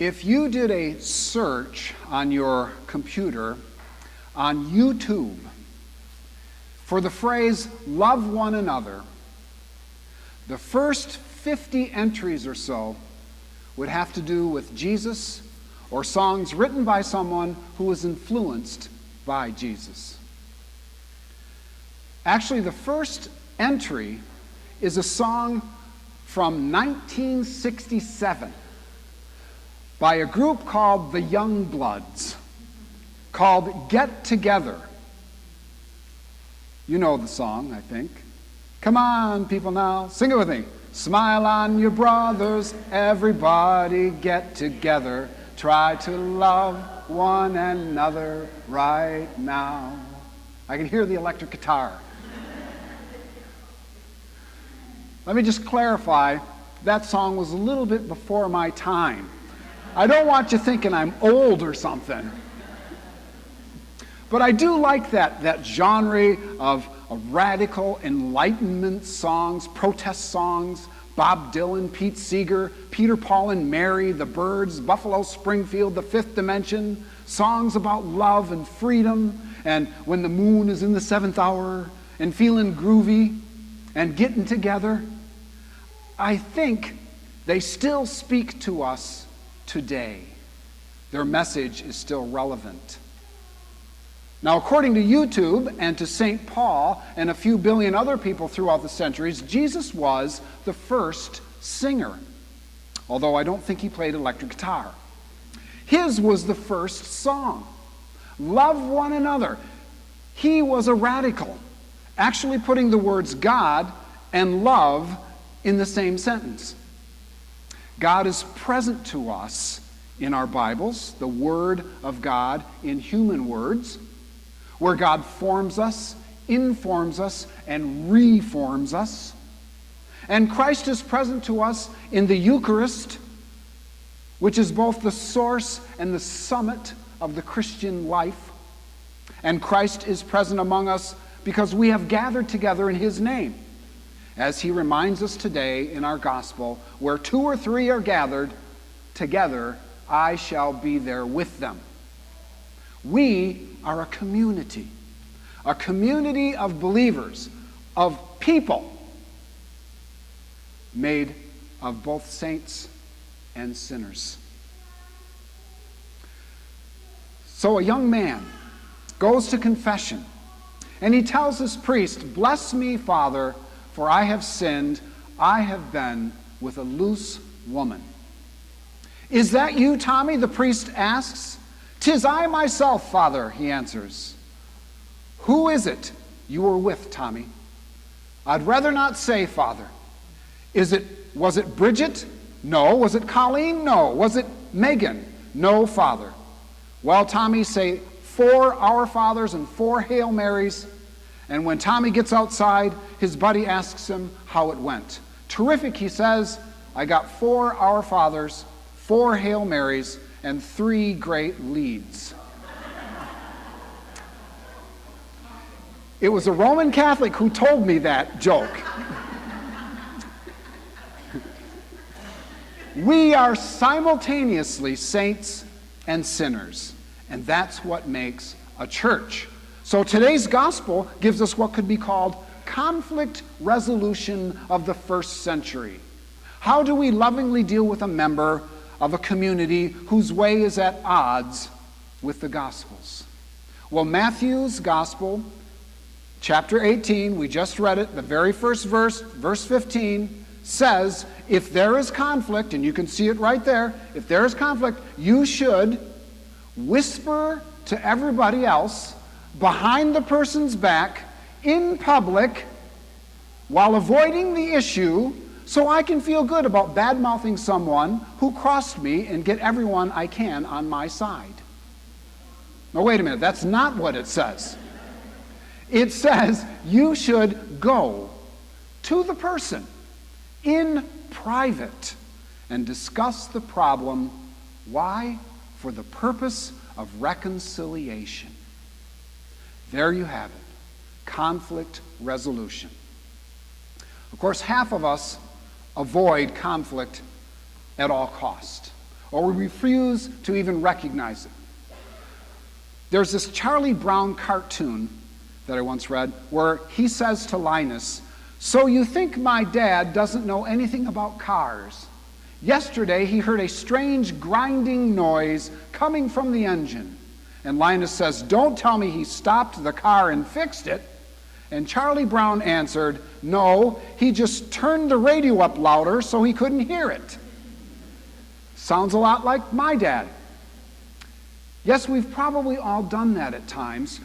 If you did a search on your computer on YouTube for the phrase love one another, the first 50 entries or so would have to do with Jesus or songs written by someone who was influenced by Jesus. Actually, the first entry is a song from 1967 by a group called the Youngbloods, called Get Together. You know the song, I think. Come on, people now, sing it with me. Smile on your brothers, everybody get together. Try to love one another right now. I can hear the electric guitar. Let me just clarify, that song was a little bit before my time. I don't want you thinking I'm old or something. But I do like that genre of radical enlightenment songs, protest songs, Bob Dylan, Pete Seeger, Peter, Paul and Mary, the Byrds, Buffalo Springfield, the Fifth Dimension, songs about love and freedom, and when the moon is in the seventh hour, and feeling groovy, and getting together. I think they still speak to us today. Their message is still relevant. Now, according to YouTube and to St. Paul and a few billion other people throughout the centuries, Jesus was the first singer, although I don't think he played electric guitar. His was the first song. Love one another. He was a radical, actually putting the words God and love in the same sentence. God is present to us in our Bibles, the Word of God in human words, where God forms us, informs us, and reforms us. And Christ is present to us in the Eucharist, which is both the source and the summit of the Christian life. And Christ is present among us because we have gathered together in His name, as He reminds us today in our gospel, where 2 or 3 are gathered together, I shall be there with them. We are a community of believers, of people made of both saints and sinners. So a young man goes to confession, and he tells his priest, "Bless me, Father, for I have sinned. I have been with a loose woman." "Is that you, Tommy?" the priest asks. "'Tis I myself, Father," he answers. "Who is it you were with, Tommy?" "I'd rather not say, Father." Was it Bridget?" "No." "Was it Colleen?" "No." "Was it Megan?" "No, Father." "Well, Tommy, say 4 Our Fathers and 4 Hail Marys." And when Tommy gets outside, his buddy asks him how it went. "Terrific," he says. "I got 4 Our Fathers, 4 Hail Marys, and 3 great leads." It was a Roman Catholic who told me that joke. We are simultaneously saints and sinners, and that's what makes a church. So today's gospel gives us what could be called conflict resolution of the first century. How do we lovingly deal with a member of a community whose way is at odds with the Gospels? Well, Matthew's Gospel, chapter 18, we just read it, the very first verse, verse 15, says, if there is conflict, and you can see it right there, if there is conflict, you should whisper to everybody else behind the person's back in public while avoiding the issue, so I can feel good about bad-mouthing someone who crossed me and get everyone I can on my side. Now, wait a minute. That's not what it says. It says you should go to the person in private and discuss the problem. Why? For the purpose of reconciliation. There you have it. Conflict resolution. Of course, half of us avoid conflict at all cost. or we refuse to even recognize it. There's this Charlie Brown cartoon that I once read where he says to Linus, "So you think my dad doesn't know anything about cars? Yesterday he heard a strange grinding noise coming from the engine." And Linus says, "Don't tell me he stopped the car and fixed it." And Charlie Brown answered, "No, he just turned the radio up louder so he couldn't hear it." Sounds a lot like my dad. Yes, we've probably all done that at times.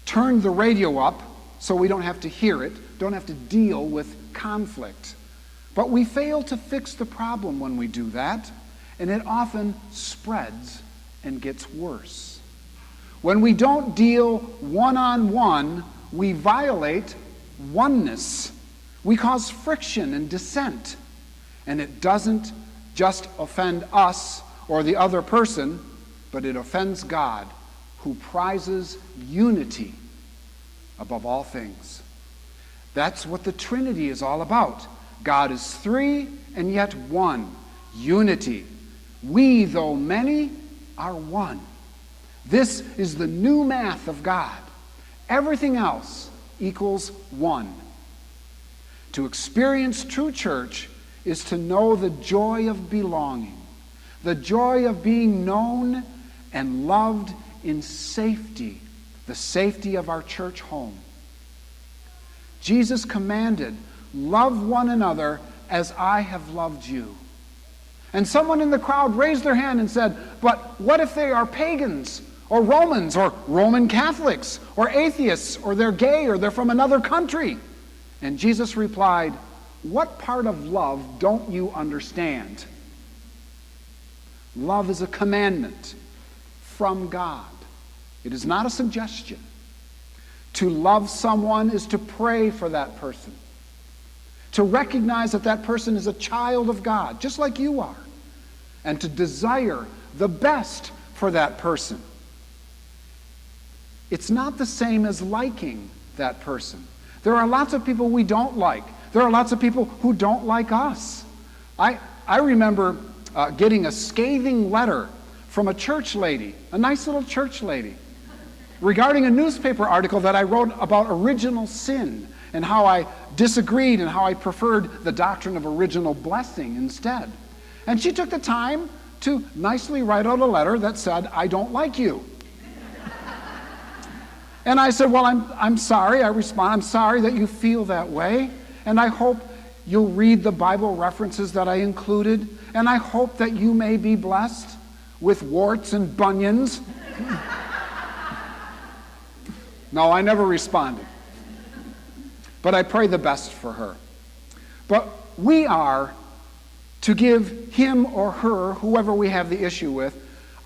Turned the radio up so we don't have to hear it, don't have to deal with conflict. But we fail to fix the problem when we do that, and it often spreads and gets worse. When we don't deal one-on-one, we violate oneness. We cause friction and dissent. And it doesn't just offend us or the other person, but it offends God, who prizes unity above all things. That's what the Trinity is all about. God is three and yet one. Unity. We, though many, are one. This is the new math of God. Everything else equals one. To experience true church is to know the joy of belonging, the joy of being known and loved in safety, the safety of our church home. Jesus commanded, "Love one another as I have loved you." And someone in the crowd raised their hand and said, "But what if they are pagans, or Romans, or Roman Catholics, or atheists, or they're gay, or they're from another country?" And Jesus replied, "What part of love don't you understand? Love is a commandment from God. It is not a suggestion. To love someone is to pray for that person, to recognize that that person is a child of God, just like you are, and to desire the best for that person. It's not the same as liking that person. There are lots of people we don't like. There are lots of people who don't like us. I remember getting a scathing letter from a church lady, a nice little church lady, regarding a newspaper article that I wrote about original sin and how I disagreed and how I preferred the doctrine of original blessing instead. And she took the time to nicely write out a letter that said, "I don't like you." And I said, "Well, I'm sorry." I respond, "I'm sorry that you feel that way, and I hope you'll read the Bible references that I included, and I hope that you may be blessed with warts and bunions." No, I never responded. But I pray the best for her. But we are to give him or her, whoever we have the issue with,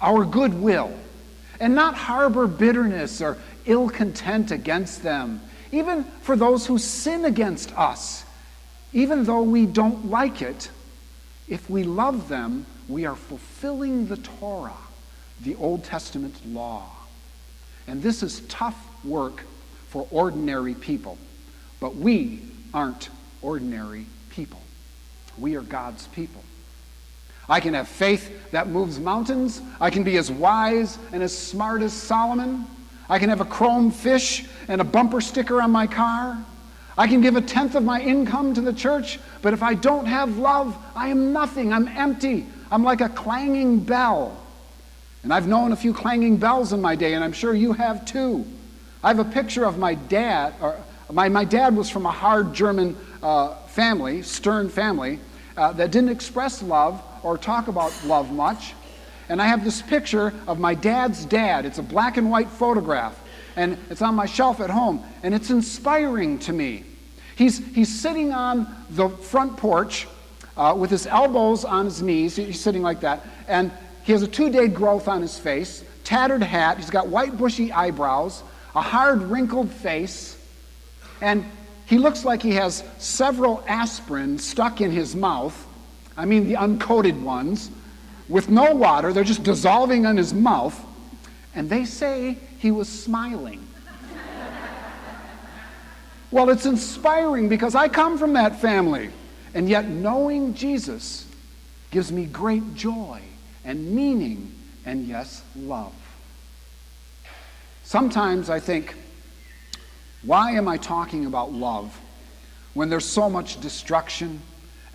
our goodwill, and not harbor bitterness or ill content against them, even for those who sin against us. Even though we don't like it, if we love them, we are fulfilling the Torah, the Old Testament law. And this is tough work for ordinary people. But we aren't ordinary people. We are God's people. I can have faith that moves mountains. I can be as wise and as smart as Solomon. I can have a chrome fish and a bumper sticker on my car. I can give 1/10 of my income to the church, but if I don't have love, I am nothing. I'm empty. I'm like a clanging bell. And I've known a few clanging bells in my day, and I'm sure you have too. I have a picture of my dad. My dad was from a hard German family, stern family, that didn't express love or talk about love much. And I have this picture of my dad's dad. It's a black and white photograph, and it's on my shelf at home, and it's inspiring to me. He's sitting on the front porch with his elbows on his knees. He's sitting like that, and he has a 2-day growth on his face, tattered hat. He's got white bushy eyebrows, a hard wrinkled face, and he looks like he has several aspirin stuck in his mouth. I mean the uncoated ones, with no water. They're just dissolving in his mouth. And they say he was smiling. Well, it's inspiring because I come from that family. And yet knowing Jesus gives me great joy and meaning and, yes, love. Sometimes I think, why am I talking about love when there's so much destruction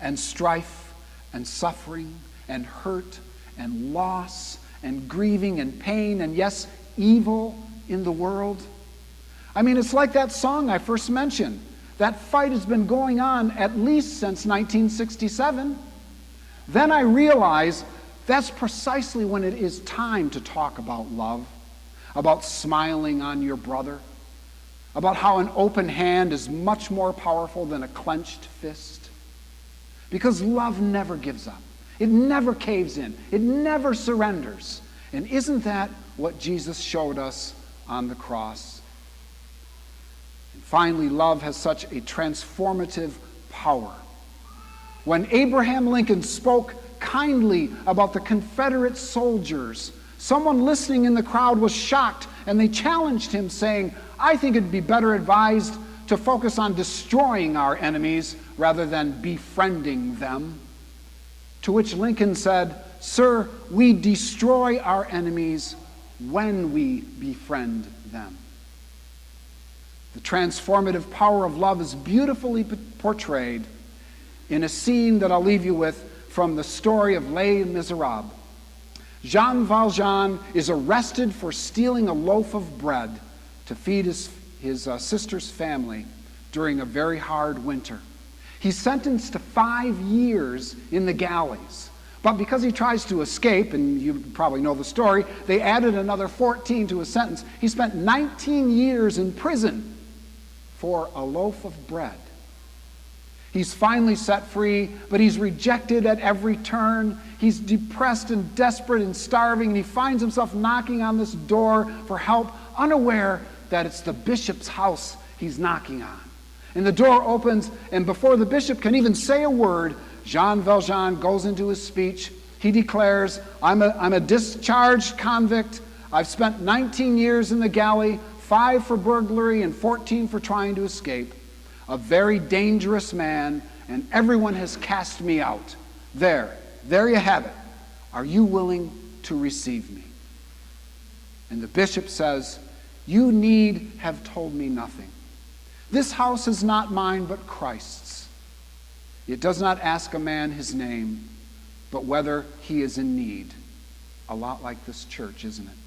and strife and suffering and hurt and loss and grieving and pain and, yes, evil in the world? I mean, it's like that song I first mentioned. That fight has been going on at least since 1967. Then I realize that's precisely when it is time to talk about love, about smiling on your brother, about how an open hand is much more powerful than a clenched fist. Because love never gives up. It never caves in. It never surrenders. And isn't that what Jesus showed us on the cross? And finally, love has such a transformative power. When Abraham Lincoln spoke kindly about the Confederate soldiers, someone listening in the crowd was shocked, and they challenged him, saying, "I think it'd be better advised to focus on destroying our enemies rather than befriending them." To which Lincoln said, "Sir, we destroy our enemies when we befriend them." The transformative power of love is beautifully portrayed in a scene that I'll leave you with from the story of Les Miserables. Jean Valjean is arrested for stealing a loaf of bread to feed his sister's family during a very hard winter. He's sentenced to 5 years in the galleys. But because he tries to escape, and you probably know the story, they added another 14 to his sentence. He spent 19 years in prison for a loaf of bread. He's finally set free, but he's rejected at every turn. He's depressed and desperate and starving, and he finds himself knocking on this door for help, unaware that it's the bishop's house he's knocking on. And the door opens, and before the bishop can even say a word, Jean Valjean goes into his speech. He declares, I'm a discharged convict. I've spent 19 years in the galley, 5 for burglary and 14 for trying to escape. A very dangerous man, and everyone has cast me out. There you have it. Are you willing to receive me? And the bishop says, you need have told me nothing. This house is not mine, but Christ's. It does not ask a man his name, but whether he is in need. A lot like this church, isn't it?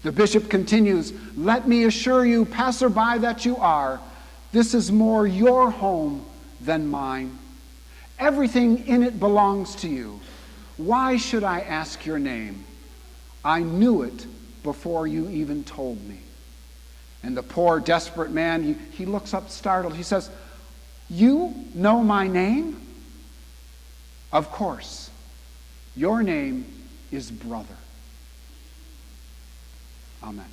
The bishop continues, let me assure you, passerby that you are, this is more your home than mine. Everything in it belongs to you. Why should I ask your name? I knew it before you even told me. And the poor, desperate man, he looks up startled. He says, you know my name? Of course. Your name is brother. Amen.